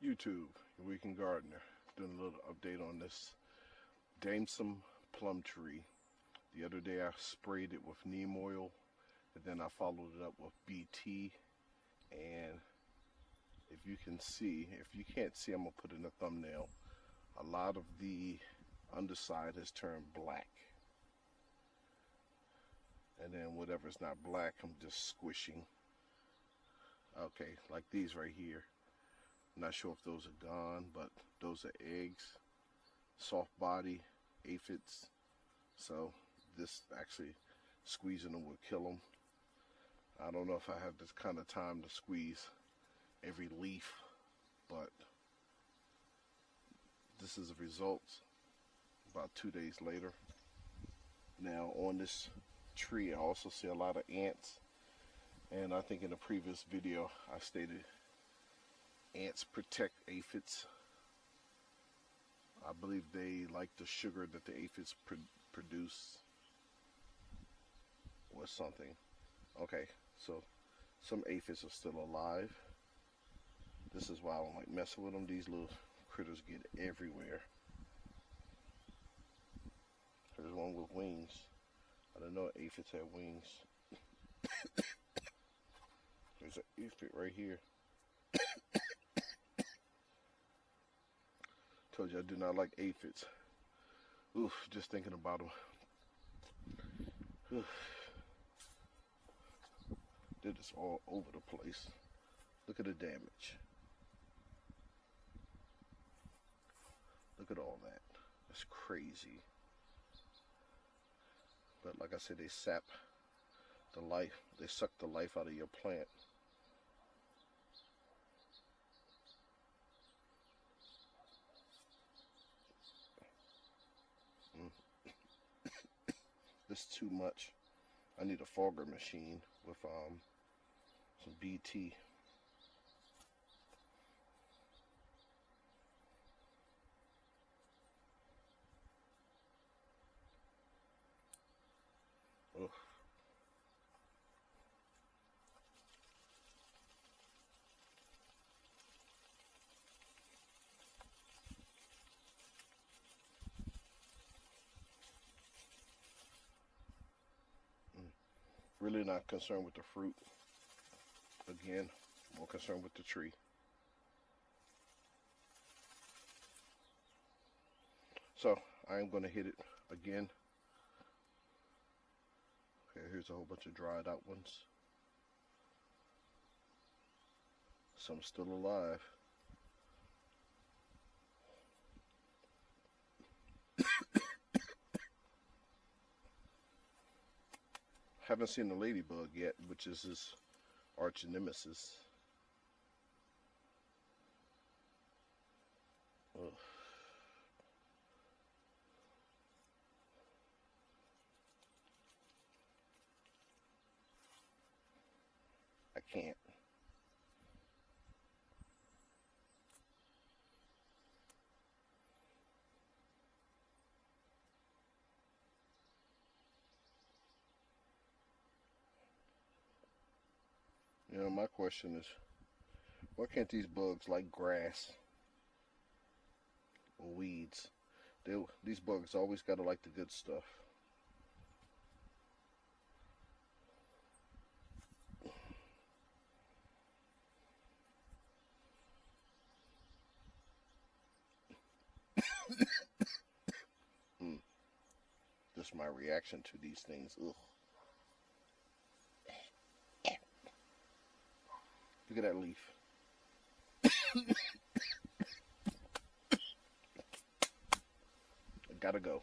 YouTube, your weekend gardener, doing a little update on this Damson Plum tree. The other day I sprayed it with neem oil, and then I followed it up with BT. And if you can see, if you can't see, I'm gonna put in a thumbnail. A lot of the underside has turned black, and then whatever's not black, I'm just squishing. Okay, like these right here. Not sure if those are gone, but those are eggs, soft body, aphids. So this actually squeezing them will kill them. I don't know if I have this kind of time to squeeze every leaf, but this is the results about 2 days later. Now on this tree I also see a lot of ants, and I think in a previous video I stated ants protect aphids. I believe they like the sugar that the aphids produce or something. Okay, so some aphids are still alive. This is why I don't like messing with them. These little critters get everywhere. There's one with wings. I didn't know aphids had wings. There's an aphid right here. Told you I do not like aphids. Oof, just thinking about them. Oof. They're just all over the place. Look at the damage. Look at all that. That's crazy. But like I said, they sap the life. They suck the life out of your plant. This is too much. I need a fogger machine with some BT. Ugh. Really not concerned with the fruit. Again, more concerned with the tree. So I am going to hit it again. Okay, here's a whole bunch of dried out ones. Some still alive. Haven't seen the ladybug yet, which is his arch nemesis. Ugh. I can't. You know, my question is, why can't these bugs like grass or weeds? These bugs always gotta like the good stuff. Just my reaction to these things. Ugh. Look at that leaf. I gotta go.